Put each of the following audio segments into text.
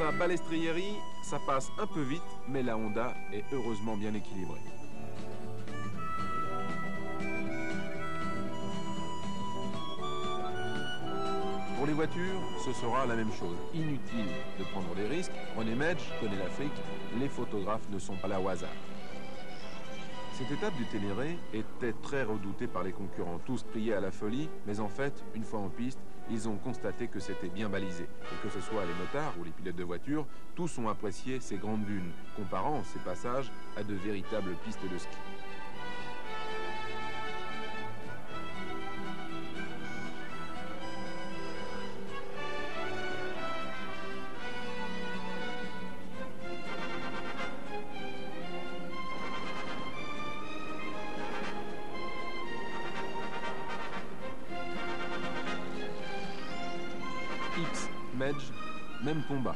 à Balestrieri, ça passe un peu vite, mais la Honda est heureusement bien équilibrée. Pour les voitures, ce sera la même chose. Inutile de prendre des risques. René Medj connaît l'Afrique. Les photographes ne sont pas là au hasard. Cette étape du Ténéré était très redoutée par les concurrents. Tous criaient à la folie, mais en fait, une fois en piste, ils ont constaté que c'était bien balisé. Et que ce soit les motards ou les pilotes de voiture, tous ont apprécié ces grandes dunes, comparant ces passages à de véritables pistes de ski. X, Medj, même combat.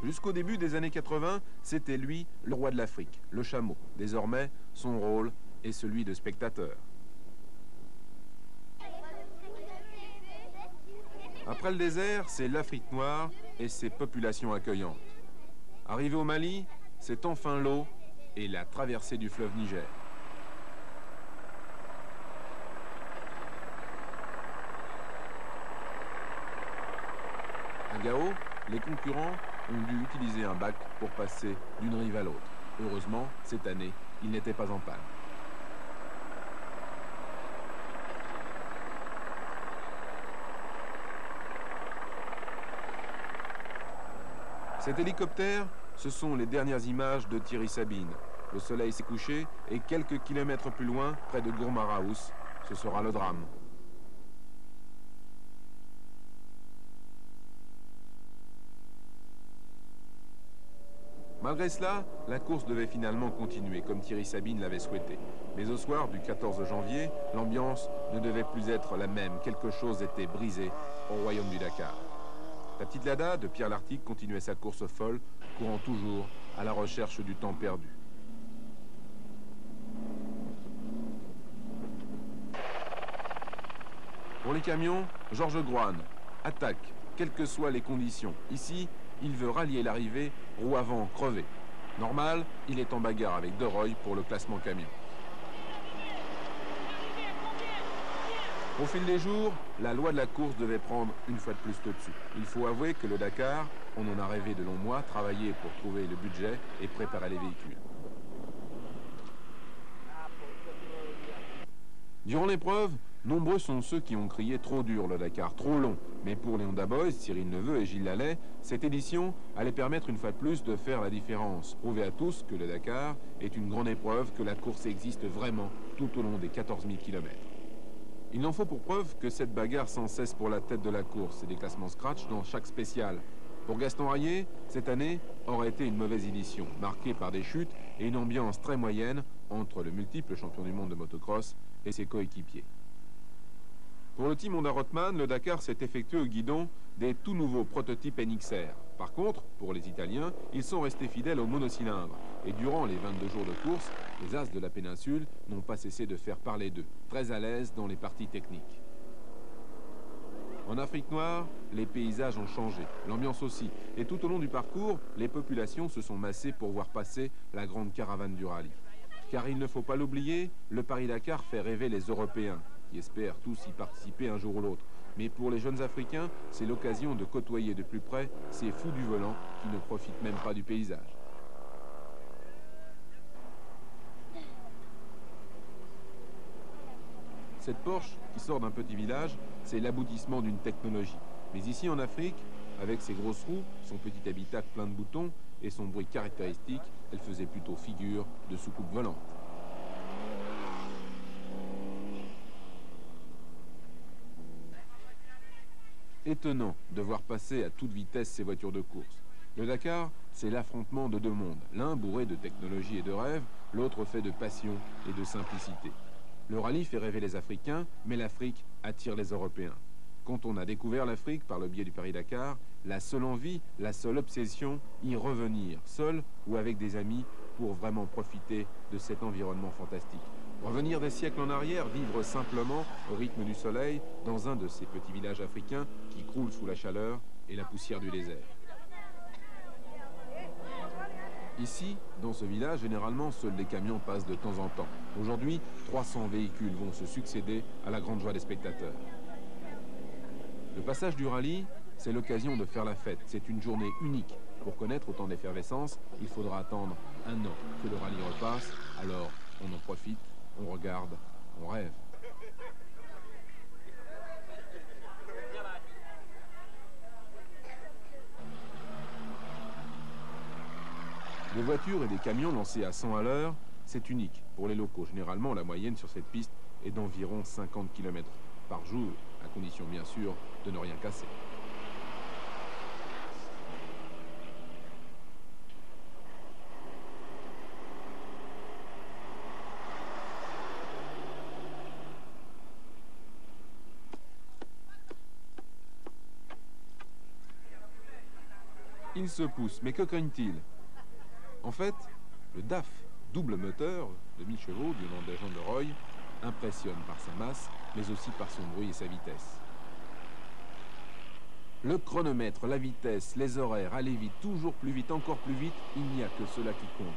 Jusqu'au début des années 80, c'était lui le roi de l'Afrique, le chameau. Désormais, son rôle est celui de spectateur. Après le désert, c'est l'Afrique noire et ses populations accueillantes. Arrivé au Mali, c'est enfin l'eau et la traversée du fleuve Niger. À Gao, les concurrents ont dû utiliser un bac pour passer d'une rive à l'autre. Heureusement, cette année, ils n'étaient pas en panne. Cet hélicoptère, ce sont les dernières images de Thierry Sabine. Le soleil s'est couché et quelques kilomètres plus loin, près de Gourmaraous, ce sera le drame. Malgré cela, la course devait finalement continuer, comme Thierry Sabine l'avait souhaité. Mais au soir du 14 janvier, l'ambiance ne devait plus être la même. Quelque chose était brisé au royaume du Dakar. La petite Lada de Pierre Lartigue continuait sa course folle, courant toujours à la recherche du temps perdu. Pour les camions, Georges Groine attaque, quelles que soient les conditions. Ici, il veut rallier l'arrivée, roue avant crevée. Normal, il est en bagarre avec De Rooij pour le classement camion. Au fil des jours, la loi de la course devait prendre une fois de plus le dessus. Il faut avouer que le Dakar, on en a rêvé de longs mois, travaillé pour trouver le budget et préparer les véhicules. Durant l'épreuve, nombreux sont ceux qui ont crié trop dur le Dakar, trop long. Mais pour les Honda Boys, Cyril Neveu et Gilles Lallet, cette édition allait permettre une fois de plus de faire la différence. Prouver à tous que le Dakar est une grande épreuve, que la course existe vraiment tout au long des 14 000 km. Il n'en faut pour preuve que cette bagarre sans cesse pour la tête de la course et des classements scratch dans chaque spécial. Pour Gaston Harier, cette année aurait été une mauvaise édition, marquée par des chutes et une ambiance très moyenne entre le multiple champion du monde de motocross et ses coéquipiers. Pour le team Honda Rothman, le Dakar s'est effectué au guidon des tout nouveaux prototypes NXR. Par contre, pour les Italiens, ils sont restés fidèles au monocylindre. Et durant les 22 jours de course, les As de la péninsule n'ont pas cessé de faire parler d'eux, très à l'aise dans les parties techniques. En Afrique noire, les paysages ont changé, l'ambiance aussi. Et tout au long du parcours, les populations se sont massées pour voir passer la grande caravane du rallye. Car il ne faut pas l'oublier, le Paris-Dakar fait rêver les Européens, qui espèrent tous y participer un jour ou l'autre. Mais pour les jeunes Africains, c'est l'occasion de côtoyer de plus près ces fous du volant qui ne profitent même pas du paysage. Cette Porsche, qui sort d'un petit village, c'est l'aboutissement d'une technologie. Mais ici en Afrique, avec ses grosses roues, son petit habitacle plein de boutons et son bruit caractéristique, elle faisait plutôt figure de soucoupe volante. Étonnant de voir passer à toute vitesse ces voitures de course. Le Dakar, c'est l'affrontement de deux mondes, l'un bourré de technologie et de rêves, l'autre fait de passion et de simplicité. Le rallye fait rêver les Africains, mais l'Afrique attire les Européens. Quand on a découvert l'Afrique par le biais du Paris-Dakar, la seule envie, la seule obsession, y revenir, seul ou avec des amis, pour vraiment profiter de cet environnement fantastique. Revenir des siècles en arrière, vivre simplement au rythme du soleil dans un de ces petits villages africains qui croulent sous la chaleur et la poussière du désert. Ici, dans ce village, généralement, seuls les camions passent de temps en temps. Aujourd'hui, 300 véhicules vont se succéder à la grande joie des spectateurs. Le passage du rallye, c'est l'occasion de faire la fête. C'est une journée unique. Pour connaître autant d'effervescence, il faudra attendre un an que le rallye repasse. Alors, on en profite, on regarde, on rêve. Des voitures et des camions lancés à 100 à l'heure, c'est unique pour les locaux. Généralement, la moyenne sur cette piste est d'environ 50 km par jour, à condition bien sûr de ne rien casser. Il se pousse, mais que craignent-ils? En fait, le DAF, double moteur de 1000 chevaux du nom d'agent de Roy, impressionne par sa masse, mais aussi par son bruit et sa vitesse. Le chronomètre, la vitesse, les horaires, aller vite, toujours plus vite, encore plus vite, il n'y a que cela qui compte.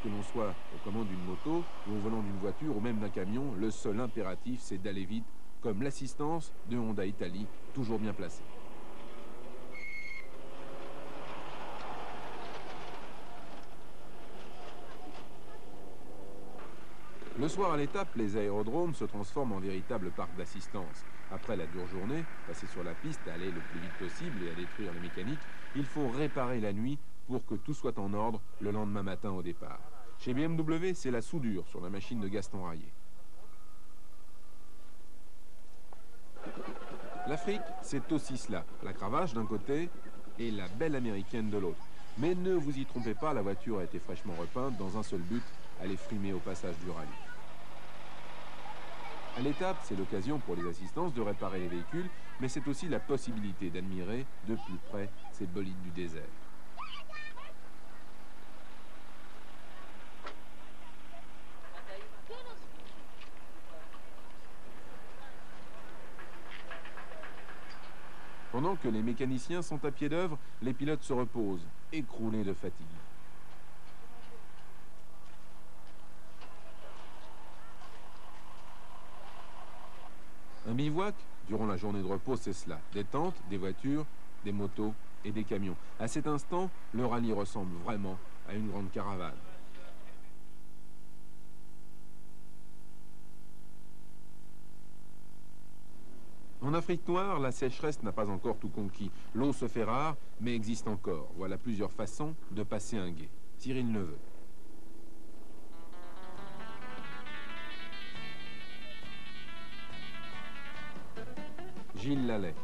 Que l'on soit aux commandes d'une moto, ou au volant d'une voiture, ou même d'un camion, le seul impératif, c'est d'aller vite, comme l'assistance de Honda Italie, toujours bien placée. Le soir à l'étape, les aérodromes se transforment en véritable parc d'assistance. Après la dure journée, passer sur la piste, à aller le plus vite possible et à détruire les mécaniques, il faut réparer la nuit pour que tout soit en ordre le lendemain matin au départ. Chez BMW, c'est la soudure sur la machine de Gaston Rayet. L'Afrique, c'est aussi cela, la cravache d'un côté et la belle américaine de l'autre. Mais ne vous y trompez pas, la voiture a été fraîchement repeinte dans un seul but, aller frimer au passage du rallye. À l'étape, c'est l'occasion pour les assistances de réparer les véhicules, mais c'est aussi la possibilité d'admirer de plus près ces bolides du désert. Pendant que les mécaniciens sont à pied d'œuvre, les pilotes se reposent, écroulés de fatigue. Un bivouac, durant la journée de repos, c'est cela. Des tentes, des voitures, des motos et des camions. À cet instant, le rallye ressemble vraiment à une grande caravane. En Afrique noire, la sécheresse n'a pas encore tout conquis. L'eau se fait rare, mais existe encore. Voilà plusieurs façons de passer un gué. Cyril Neveu. Gilles Lallet.